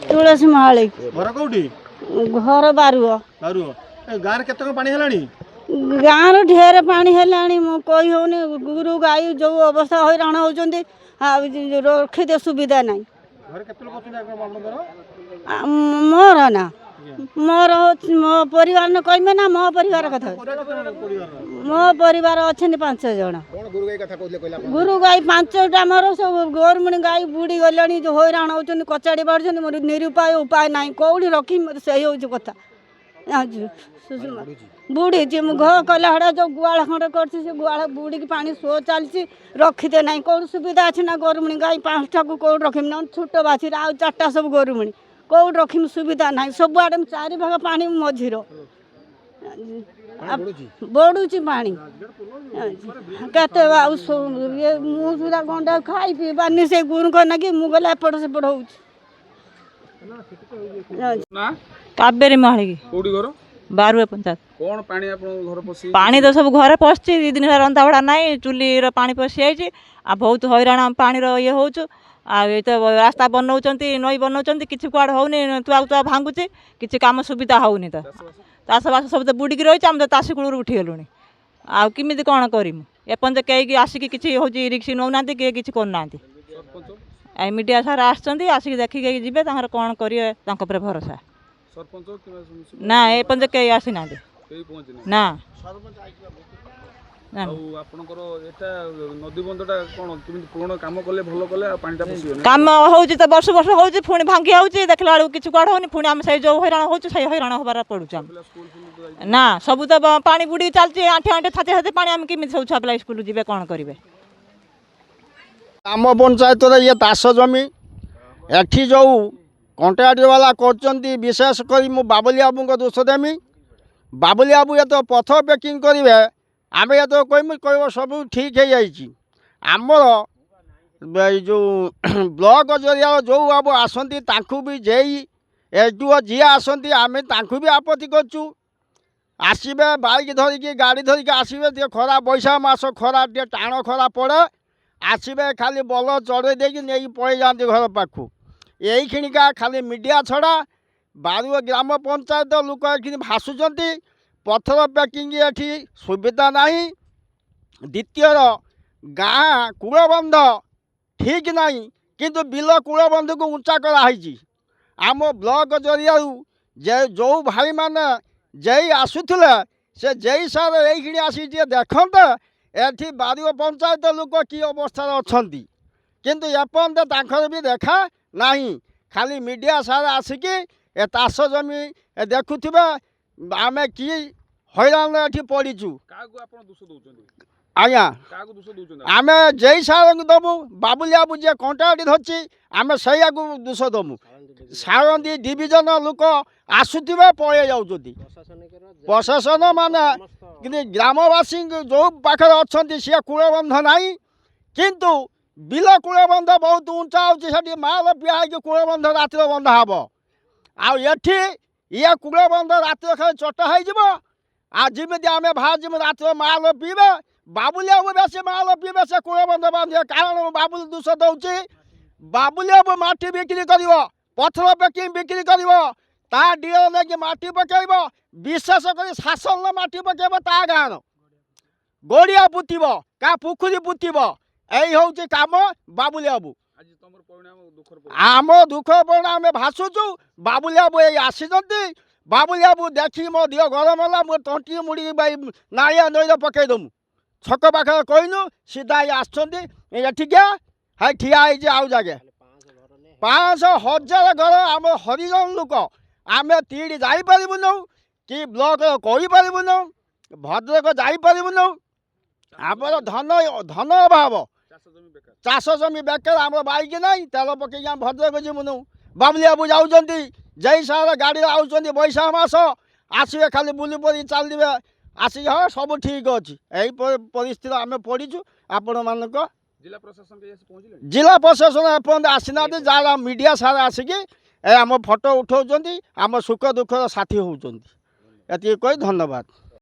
तुलसी महाली घर कौटी घर बारुआ गाँव केत पानी है गाँव ढेर पानी है कही होनी गुरु गाई जो अवस्था हैरान होती रखी सुविधा ना घर केत लोग मोर ना मोर मो परिवार न कहमे ना मो परिवार कथा मो परिवार अच्छे 5 जन गुरु गाई 5टा मोर सब गोरमणी गाई बुड़ी गले जो हैरान होती कचाड़ी पार्टी मोर निरुपाय उपाय ना कौटी रखी से हूँ कथा बुड़ी घ कला हड़ा जो गुआल खंड कर गुआल बुड़ी पानी सो चलती रखीदे ना कौन सुविधा अच्छे ना गोरमणी गाई 5टा को कौट रखी ना छोट बाछी आ 4टा सब गोरमणी कौट रखी सुविधा ना सब आड़े 4 भाग पानी मझीर बढ़ुची पानी केते मुझा गंडा खाई पी पानी से गुरु को नाकि मुगला एपट सेपट हो कावेरी महाली बारुआ पंचायत कौन पानी घर पसी पानी तो सब घर पशि 2 दिन रंधा बड़ा ना चुली पानी पशि आई बहुत हैरान पानी ये हो तो रास्ता बनाऊँ नई बनाऊँ किसी कुआड़ होनी तुआ तुआ भांगुचे किसी कम सुविधा होनी तो चाष बास सब तो बुड़िकी रही आम तो तासी कूल उठीगलु आमि कौन करमु एपर्यंत कहीं आसिक किसी हूँ रिक्स नौना किए कि करना मीडिया सार आसिक देखिए जी कौन करेंगे भरोसा ना एपर्यंत कहीं आसी ना ना कम हो वर्ष वर्ष हो पुणी भांगी हो देखला बेलू किसी कुआड़ होनी पुणी आम से जो हैरान हो हैरान हबार पड़ू ना सब तो पानी बुड़ी चलती आंठे आंठे छाती छाती पानी आम केमी सब छुआ पिला स्कूल जी कौन करेंगे आम पंचायत ये ताश जमी एठी जो कंट्राक्टर वाला कर विशेष कर बाबुली बाबू को दोष देमी बाबुली बाबू ये तो पथ पेकिंग करेंगे आम ये तो कह सब ठीक है आमर जो ब्लॉक जरिया जो बाबू आसती भी जेई एडुओ जी आसती आम भी आपत्ति करूँ आसबे बाइक धरिकी गाड़ी धरिकी आसबे खरा बैशाख मास खरा टाण खरा पड़े आसबे खाली बल चढ़े देकी नहीं पड़े जाती घर पाखु यही खिणिका खाली मीडिया छड़ा बारुआ ग्राम पंचायत लोक ये भाषुंट पथर पैकिंग ये सुविधा ना द्वितीय गाँ कूलबंध ठीक ना किंतु बिल कूलबंध को उंचा कराई आम ब्लॉक जरिया जो भाई मैंने जई आसुले से जई सार ये आसी देखते एठी बारुआ पंचायत लोक कि अवस्था अच्छा किंतु एपर्यंत भी देखा ना खाली मीडिया सार आसिकी ए ताश जमी देखुवे आम कि हैरान ये पड़ीचु आज्ञा आम जई सार दबू बाबुली बाबू जी कंट्राक्ट धरची आम से दोष दमु सारंदी डिविजन लोक आसुवे पड़े जाऊँ प्रशासन माने कि ग्रामवासी जो पाखे अच्छा सी कूलबंध ना किंतु बिल कूलबंध बहुत उंचा होती माल पिया कूलबंध रात बंधा हम आठी ये कूलबंध रात खाली चट हो जमी आम बाहर रात माल पीबे बाबुली बाबू बेसी माल पीबे से कूलबंध बांधे कारण बाबुली दोष दौर बाबुली बाबू माटी बिक्री कर पथर पेकिंग बिक्री कर डीएल लेकिन माटी पकेब विशेष कर शासन माटी पकेब ता गाँव गोड़िया पुतब क्या पुखुरी पुतब यही हूँ कम बाबुली बाबू आम दुख परिणाम भाषुचु बाबुली बाबू ये आसी बाबुली बाबू देखी मो दिह गरम है मो तंटी मुड़ी नाड़िया नईर पकईदमु छक पाखे कहनु सीधा ये आठिया है ठिया आउ जगह 5,000 घर आम हरिजन लोक आम तीड़ी जापरूँ कि ब्लॉक कहीपरूँ भद्रक जापरूँ आमर धन धन अभाव चाष जमी बेकार आम बाइक ना तेल पकई भद्रक जीवुन बाबुली बाबू जाऊँ जई सार गाड़ी आउट बैशाख मास आसवे खाली बुली पड़ी चलिए आसिक हाँ सब ठीक अच्छे यही परिस्थिति आम पड़ीचु आपण मान जिला प्रशासन एपर्यंत आसीना जहाँ मीडिया सार आसिक आम फोटो उठाऊँ आम सुख दुख साथी होती कही धन्यवाद।